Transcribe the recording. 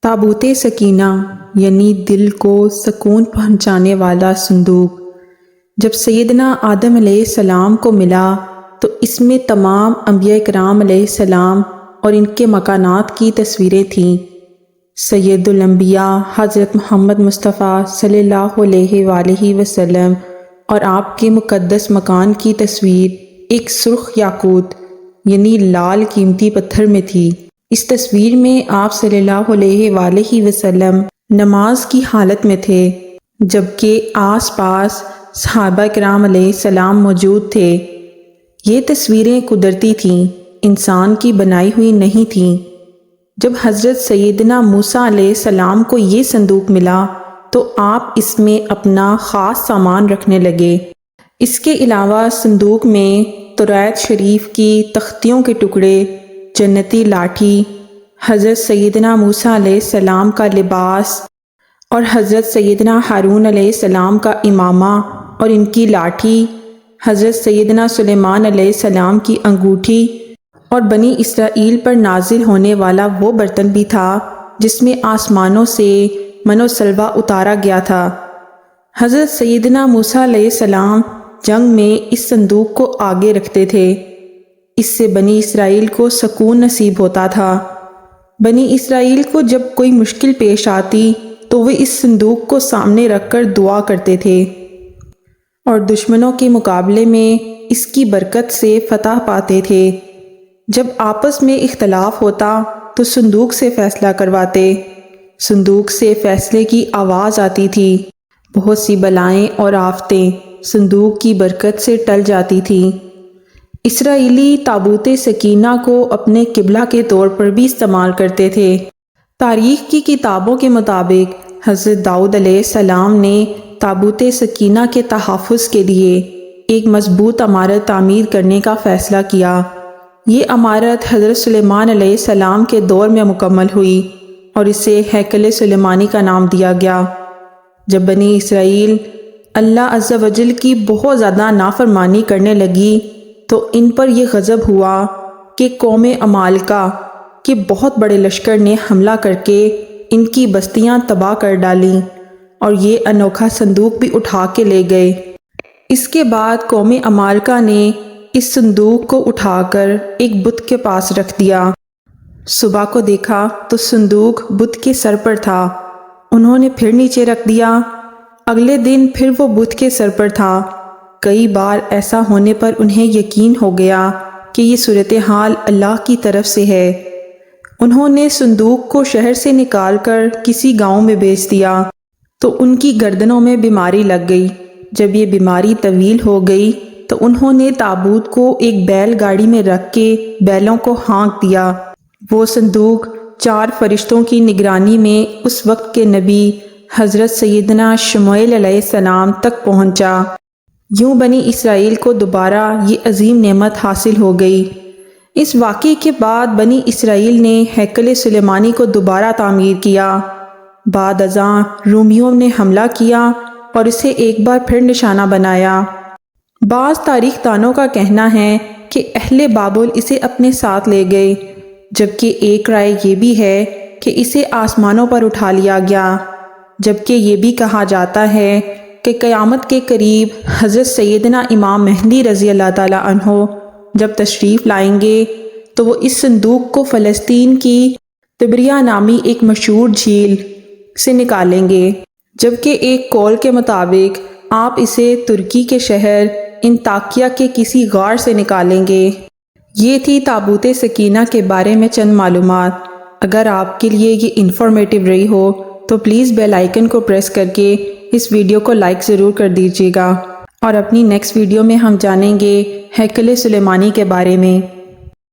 تابوت سکینہ یعنی دل کو سکون پہنچانے والا صندوق جب سیدنا آدم علیہ السلام کو ملا تو اس میں تمام انبیاء کرام علیہ السلام اور ان کے مکانات کی تصویریں تھیں۔ سید الانبیاء حضرت محمد مصطفیٰ صلی اللہ علیہ وآلہ وسلم اور آپ کے مقدس مکان کی تصویر ایک سرخ یاقوت یعنی لال قیمتی پتھر میں تھی۔ اس تصویر میں آپ صلی اللہ علیہ وآلہ وسلم نماز کی حالت میں تھے، جبکہ آس پاس صحابہ کرام علیہ السلام موجود تھے۔ یہ تصویریں قدرتی تھیں، انسان کی بنائی ہوئی نہیں تھیں۔ جب حضرت سیدنا موسیٰ علیہ السلام کو یہ صندوق ملا تو آپ اس میں اپنا خاص سامان رکھنے لگے۔ اس کے علاوہ صندوق میں توریت شریف کی تختیوں کے ٹکڑے، جنتی لاٹھی، حضرت سیدنا موسیٰ علیہ السلام کا لباس اور حضرت سیدنا ہارون علیہ السلام کا امامہ اور ان کی لاٹھی، حضرت سیدنا سلیمان علیہ السلام کی انگوٹھی اور بنی اسرائیل پر نازل ہونے والا وہ برتن بھی تھا جس میں آسمانوں سے من و سلوہ اتارا گیا تھا۔ حضرت سیدنا موسیٰ علیہ السلام جنگ میں اس صندوق کو آگے رکھتے تھے، اس سے بنی اسرائیل کو سکون نصیب ہوتا تھا۔ بنی اسرائیل کو جب کوئی مشکل پیش آتی تو وہ اس صندوق کو سامنے رکھ کر دعا کرتے تھے اور دشمنوں کے مقابلے میں اس کی برکت سے فتح پاتے تھے۔ جب آپس میں اختلاف ہوتا تو صندوق سے فیصلہ کرواتے، صندوق سے فیصلے کی آواز آتی تھی، بہت سی بلائیں اور آفتیں صندوق کی برکت سے ٹل جاتی تھیں۔ اسرائیلی تابوت سکینہ کو اپنے قبلہ کے طور پر بھی استعمال کرتے تھے۔ تاریخ کی کتابوں کے مطابق حضرت داؤد علیہ السلام نے تابوت سکینہ کے تحفظ کے لیے ایک مضبوط عمارت تعمیر کرنے کا فیصلہ کیا۔ یہ عمارت حضرت سلیمان علیہ السلام کے دور میں مکمل ہوئی اور اسے ہیکل سلیمانی کا نام دیا گیا۔ جب بنی اسرائیل اللہ عز و جل کی بہت زیادہ نافرمانی کرنے لگی تو ان پر یہ غضب ہوا کہ قوم عمالقہ کے بہت بڑے لشکر نے حملہ کر کے ان کی بستیاں تباہ کر ڈالیں اور یہ انوکھا صندوق بھی اٹھا کے لے گئے۔ اس کے بعد قوم عمالقہ نے اس صندوق کو اٹھا کر ایک بت کے پاس رکھ دیا۔ صبح کو دیکھا تو صندوق بت کے سر پر تھا، انہوں نے پھر نیچے رکھ دیا۔ اگلے دن پھر وہ بت کے سر پر تھا۔ کئی بار ایسا ہونے پر انہیں یقین ہو گیا کہ یہ صورتحال اللہ کی طرف سے ہے۔ انہوں نے صندوق کو شہر سے نکال کر کسی گاؤں میں بیچ دیا تو ان کی گردنوں میں بیماری لگ گئی۔ جب یہ بیماری طویل ہو گئی تو انہوں نے تابوت کو ایک بیل گاڑی میں رکھ کے بیلوں کو ہانک دیا۔ وہ صندوق 4 فرشتوں کی نگرانی میں اس وقت کے نبی حضرت سیدنا شموئیل علیہ السلام تک پہنچا۔ یوں بنی اسرائیل کو دوبارہ یہ عظیم نعمت حاصل ہو گئی۔ اس واقعے کے بعد بنی اسرائیل نے ہیکل سلیمانی کو دوبارہ تعمیر کیا۔ بعد ازاں رومیوں نے حملہ کیا اور اسے ایک بار پھر نشانہ بنایا۔ بعض تاریخ دانوں کا کہنا ہے کہ اہل بابل اسے اپنے ساتھ لے گئے، جبکہ ایک رائے یہ بھی ہے کہ اسے آسمانوں پر اٹھا لیا گیا، جبکہ یہ بھی کہا جاتا ہے کہ قیامت کے قریب حضرت سیدنا امام مہدی رضی اللہ تعالیٰ عنہ جب تشریف لائیں گے تو وہ اس صندوق کو فلسطین کی تبریہ نامی ایک مشہور جھیل سے نکالیں گے، جبکہ ایک قول کے مطابق آپ اسے ترکی کے شہر انطاکیہ کے کسی غار سے نکالیں گے۔ یہ تھی تابوت سکینہ کے بارے میں چند معلومات۔ اگر آپ کے لیے یہ انفارمیٹیو رہی ہو تو پلیز بیل آئیکن کو پریس کر کے اس ویڈیو کو لائک ضرور کر دیجیے گا، اور اپنی نیکسٹ ویڈیو میں ہم جانیں گے ہیکل سلیمانی کے بارے میں۔